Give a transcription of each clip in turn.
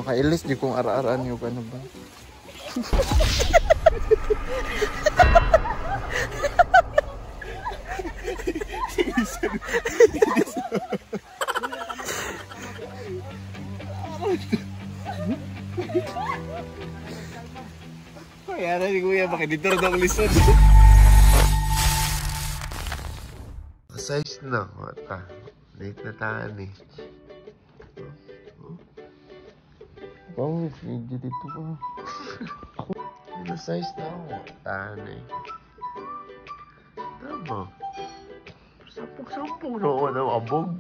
Makailis di kong ara-araan yung ano ba. Kaya na ni Kuya, makiditor daw ang lisod. Size na. Wata. Late na taan eh. Oh, hindi dito ka. Ano size na ako? Taan eh. Tama. Sampung-sampung na ako na abog.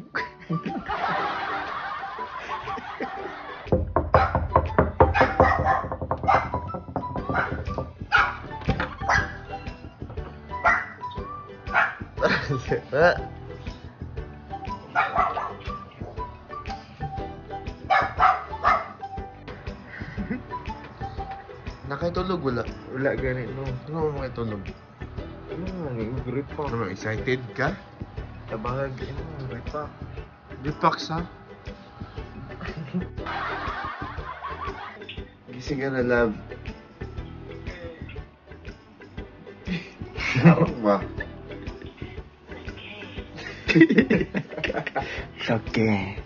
Nakitulog wala? Wala ganito. Ano mo makitulog? Grip pa. Ano, excited ka? Tabahag. Grip pa. Relax ha? Gising ka na, love. Sarap ba? Okay.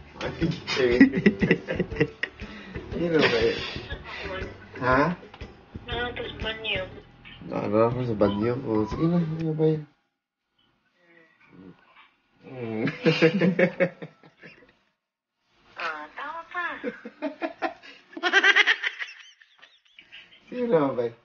Sino ba yun? Ha? Nakaka sa banyo. Nakakala ko sa banyo ko. Sige na, hindi ba yun? Tawa pa. Sige na ba yun?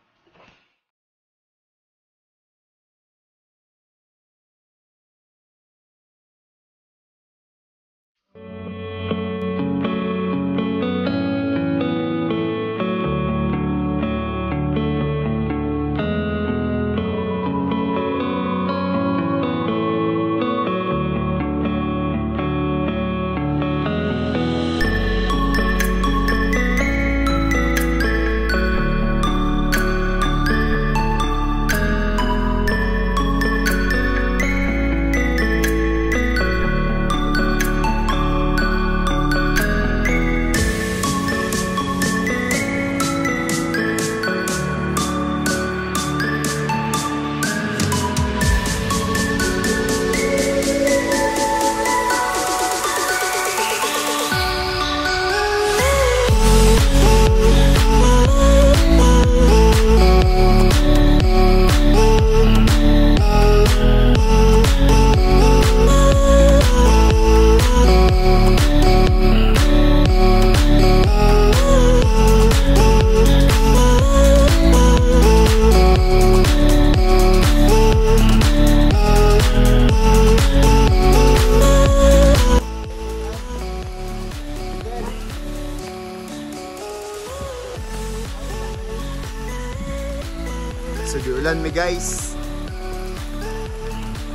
So di ulan mi guys.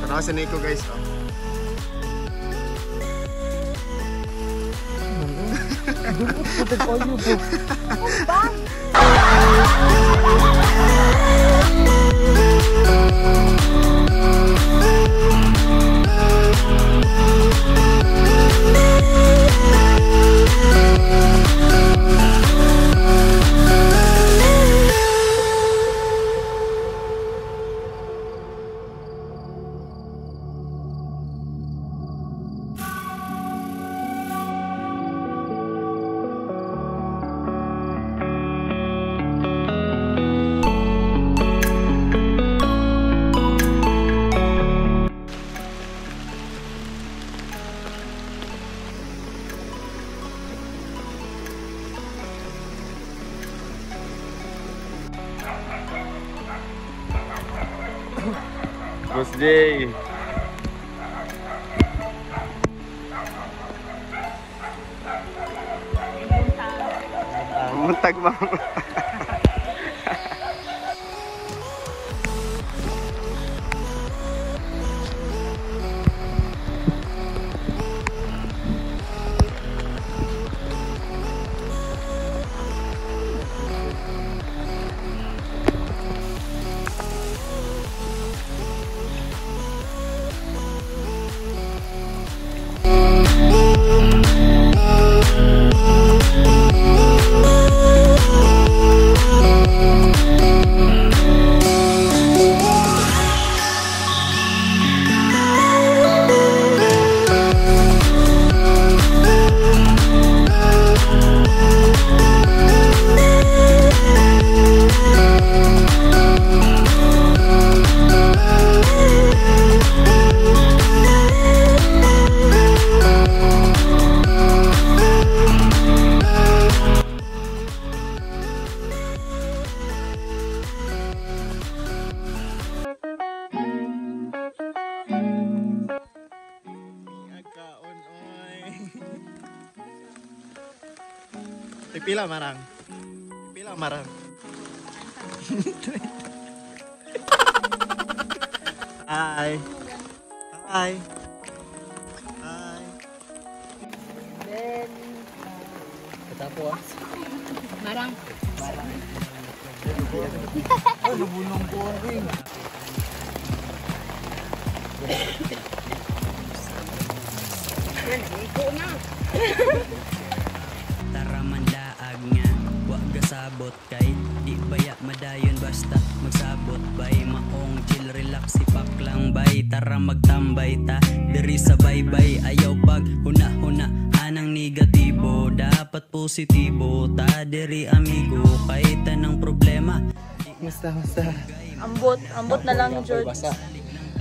Tanaw sa Nico guys. Oh. Boss Jay. Muntag mama. Pipila marang. Pipila marang. Hi. Hi. Hi. Tapos Marang. Oh, lubulong po ako eh. Tara mandaag nga, wag gasabot kay di baya madayon basta magsabot bay maong chill relax sipak lang bay tara magtambay ta diri sa baybay ayaw pag huna-huna anang negatibo dapat positibo ta diri amigo kay tanang problema. Musta? Ambot na lang yung George.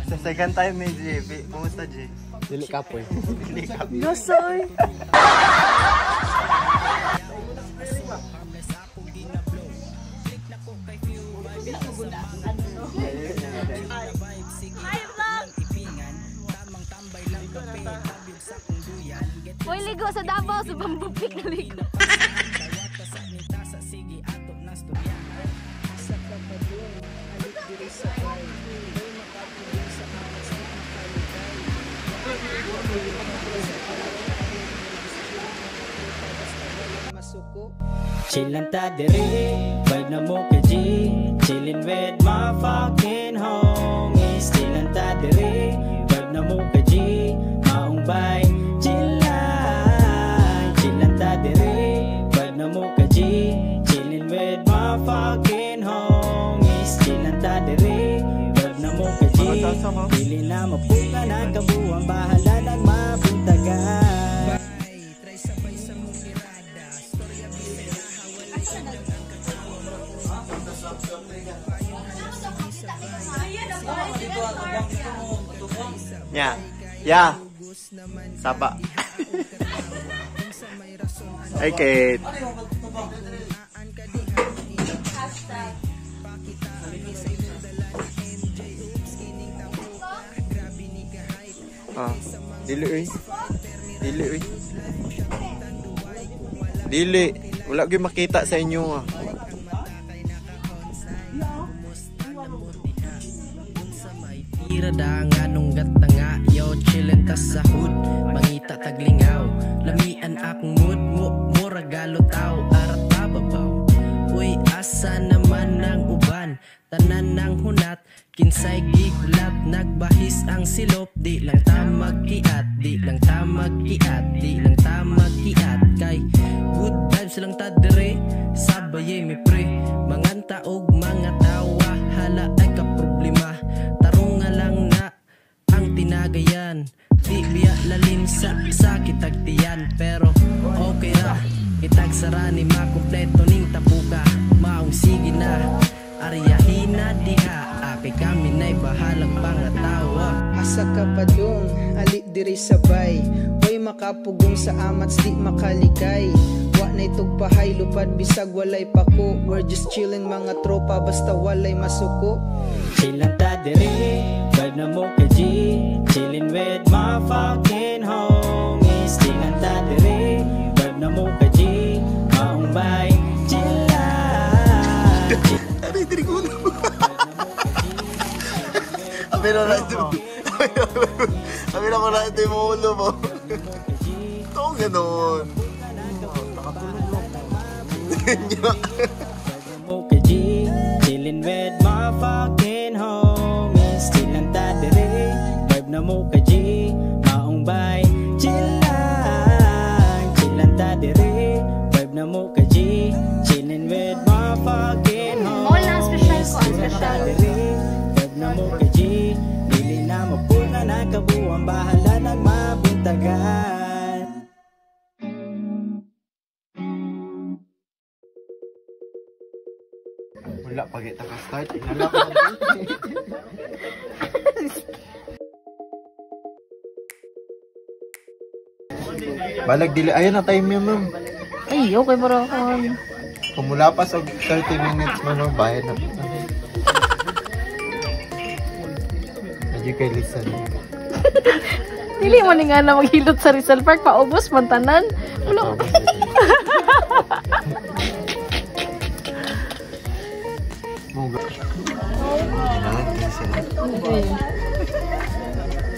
Sa second time may JP. Kumusta, J? dili kapoy. Gasoy. Hoy, ligo sa Davao, sa Bambupik na ligo. Chillin' ta diri, vibe na mo ka G. Chillin' with my fucking homies. Chillin' ta diri, vibe na mo ka G. Maong bay, chillin'. Chillin' ta diri, vibe na mo ka G. Chillin' with my fucking homies. Chillin' ta diri, vibe na mo ka G. Pili na mapuka na kabuang bahala ng mabuntagan. Ya. Sapa. Hey, Kate. Dili uy. Dili. Wala gyud makita sa inyo ah. Irada nga nung gata nga yo chillin' ta sa hood mangita taglingaw lamian akong mood mo regalo tao arat babaw uy asa naman ng uban tanan ng hunat kinsay gihulat nagbahis ang silop di lang ta magkiat di lang ta magkiat di lang ta magkiat kay good vibes lang ta dire sabaye mi pre manganta og mga tawa hala ay ka problema tarong nga lang na ang tinagayan di biya lalin sa sakit agtiyan pero okay ra itagsara ni makumpleto ning tapuka maong sige na ariyahina diha apay kami na'y bahalang pangatawa asa ka padung ali diri sabay hoy makapugong sa amats di makalikay wa na itugpahay lupad bisag walay pako we're just chilling mga tropa basta walay masuko chillin' ta diri vibe na mo ka G chillin' with my fucking homies chillin' ta diri vibe na mo ka G maong bay chillin' Aray, diri ko na. Amira na ito. Amira ko na ito yung ulo mo. Ito ang ganon. Chillin' with my fucking homies chillin' ta diri vibe na mo ka G maong bay chillin' ta diri vibe na mo ka G chillin' with my fucking homies All na special ko, special. vibe na mo ka G dili na mapuna na kabuang bahala ng mabuntagan. Wala, pag ita ka start, inala ko. Balag dili, ayan na time niya ma'am. Ay, okay para ako. Kumula pa sa 30 minutes mo no, bayad na. Medyo kay Lisan. Dili mo ni nga na maghilot sa Rizal Park, paubos, mantanan. Wala.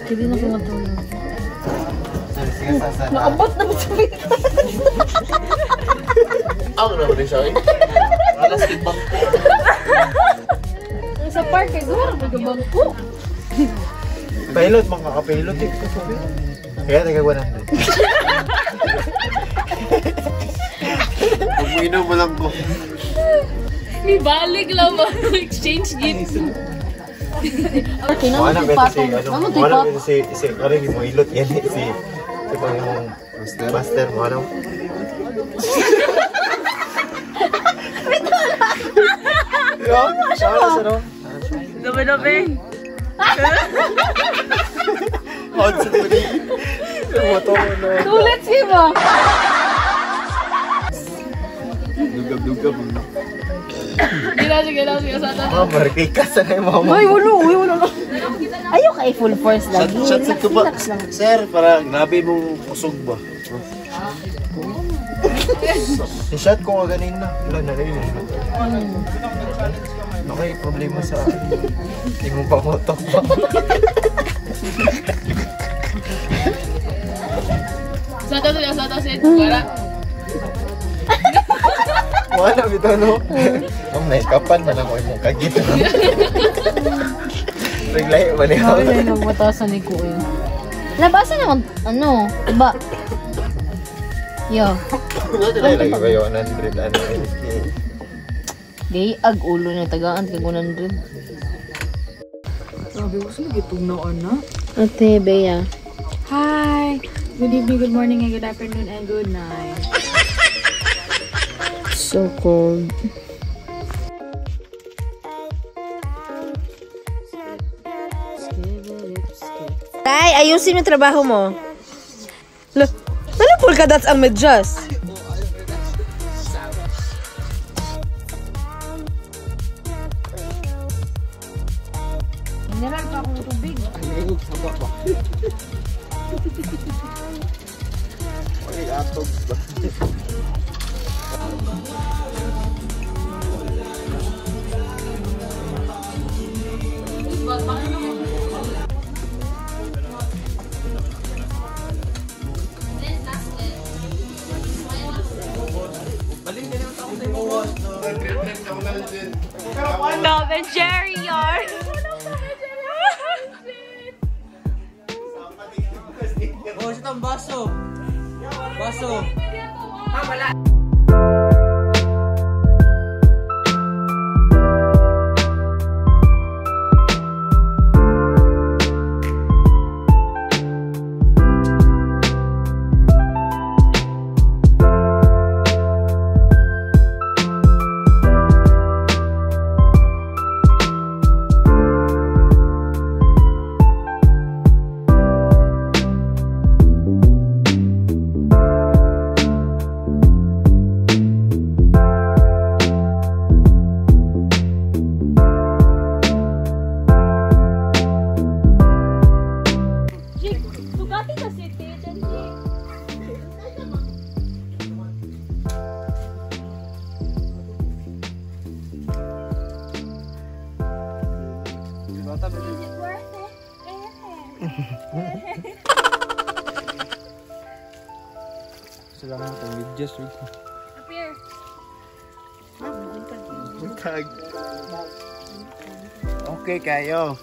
Hindi na ko matulog. Sige, sasana. Naabot na mo sa Ako na rin siya eh. Plastic bag. Sa park eh, doon magabangko. Pilot, makaka-pilot eh. Kaya taga 100. Pag mo inom mo lang ko. May balik lang ba? Exchange gift. Okay, Wala naman na yung si patong. Naman yung wala patong. na si ano yung ilot yan eh. Si yung master mo ano. Yo, siya sa ro. Dami-dami. Hot sa tuli. Moto no. Tulit siya ba? Dugab-dugab. Gila sa atas. Marika sa na mo. Uy, wala. Ayaw kay full force lagi. Shot ko ba? Sir, para grabe mong kusog ba? I-shot ko nga ganin na. Wala na rin. Okay, problema sa hindi mo pa motok pa. Sa atas eh. Para. Wala bito no. Ang naikapan man ako imong kagit. Reglay man niya. Wala yung batasan ni Kuya. Labasan naman, ano, iba. Yo. Ano lagi ko kayo 100 ano eh. Gay, ag ulo niya, tagaan kag 100. Sabi ko sila gitong noon na. Ate, Bea. Hi! Good evening, good morning, and good afternoon, and good night. So cold. Tay, ayusin mo trabaho mo. Nalapul ka that's ang medyas. Mineral pa akong tubig. Ay, atog ba? Tom and Jerry yard. Oh, ito ang baso. Baso. Salamat ang medyas. Butag. Okay kayo.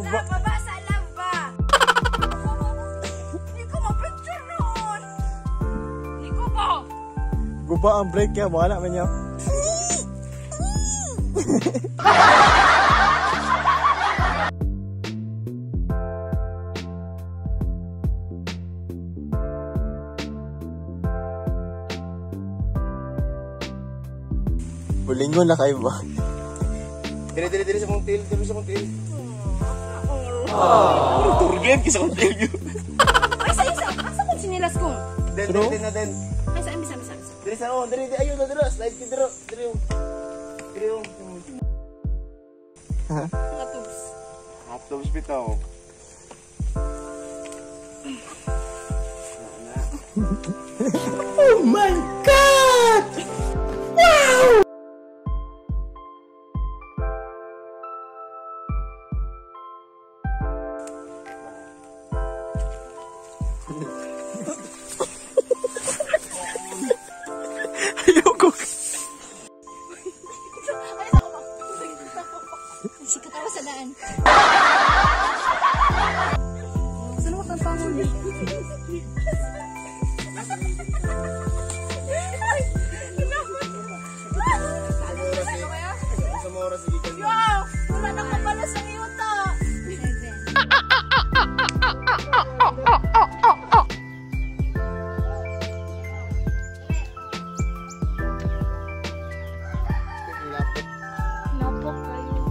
Mabasa lang ba? Hindi ko ma-picture noon. Hindi ko ba? Guba ang break niya, wala man niya. Bulingon na kayo ba? Dire sa mong tail, dire sa mong tail. Turgen, kisa kong tail yun. Ay, isa. Asa ko sinilas ko? Den. Ay, sa bisa. Dire sa, ayun, dire, slide ki, dire yung. Mga tubs. Atobs bitaw. Oh my God! Wow! Ayoko. Sikat ako sa daan. Saan mo kapangon eh? Sa mga oras, sige ka. Wow! Wala na ka pala sa yuta. Napok kayo.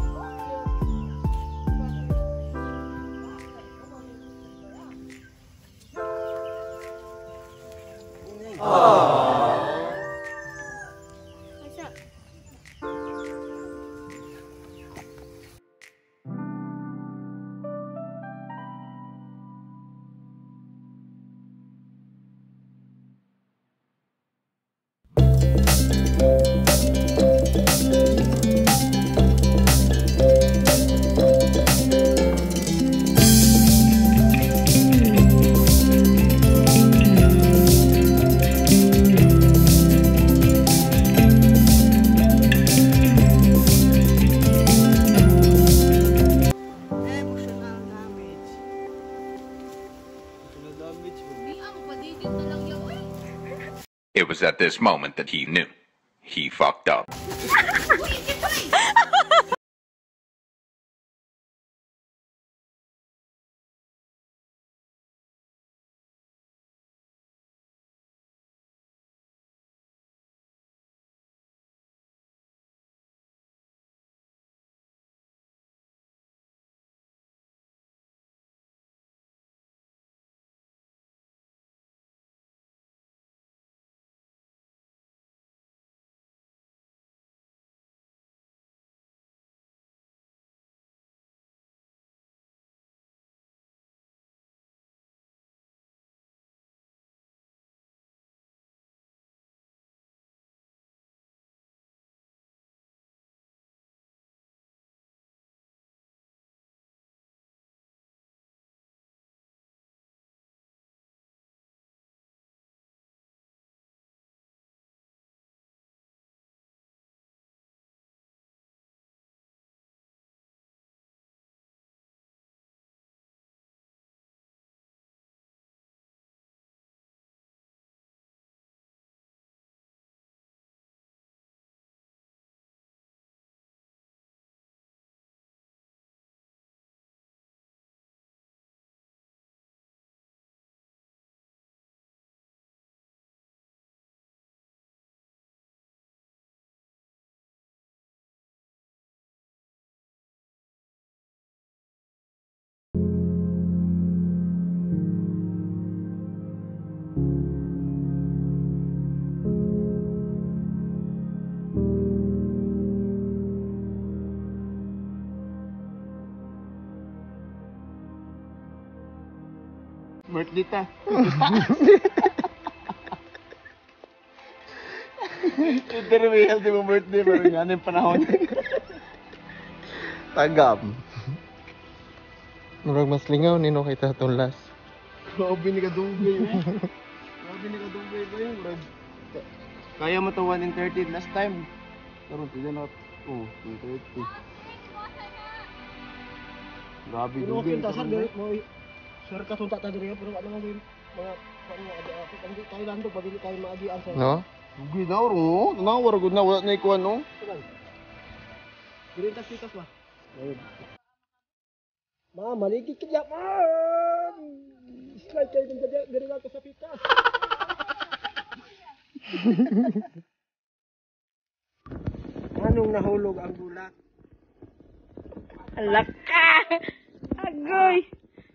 It was at this moment that he knew. He fucked up. Birthday ta. Ito rin may healthy mo birthday, pero yan yung panahon. Tagam. Murag mas lingaw nino kay tatong last. Grabe ni Kadungbay eh. Grabe ni Kadungbay ba yun? Kaya mo to 1 in 30 last time. Karoon, tignan na. Oh, 130. Grabe Dugay. Sir, kasunta tayo rin, pero ano nga din, mga agi-agi, hindi tayo lang doon, bagay tayo maagian sir. No? Dugay daw, ro. Tanawar, good na, wala na ikuan, no? Girintas-titas ba? Ma, maligid ka dyan, ma! Slide kayo din dyan, girintas sa pitas. Anong nahulog ang bulak? Alak ka! Agoy!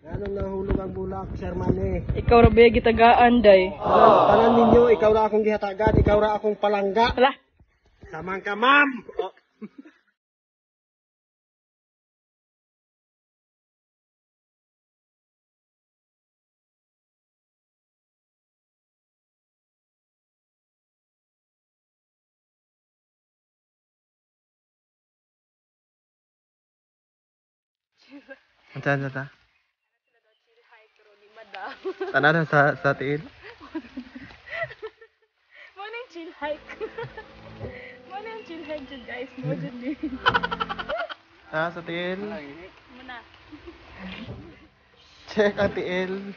Anong nahulog ang bulak, Sir Manny? Ikaw ra ba gitagaan, day? Tanan ninyo, ikaw ra akong gihatagan, ikaw ra akong palangga. Hala! Samang ka, ma'am! Oh. Saan na ta? Tanan sa tiil? Muna yung chill hike. Muna yung chill hike dyan, guys. Mo dyan din. Sa tiil? Muna. Check ang tiil.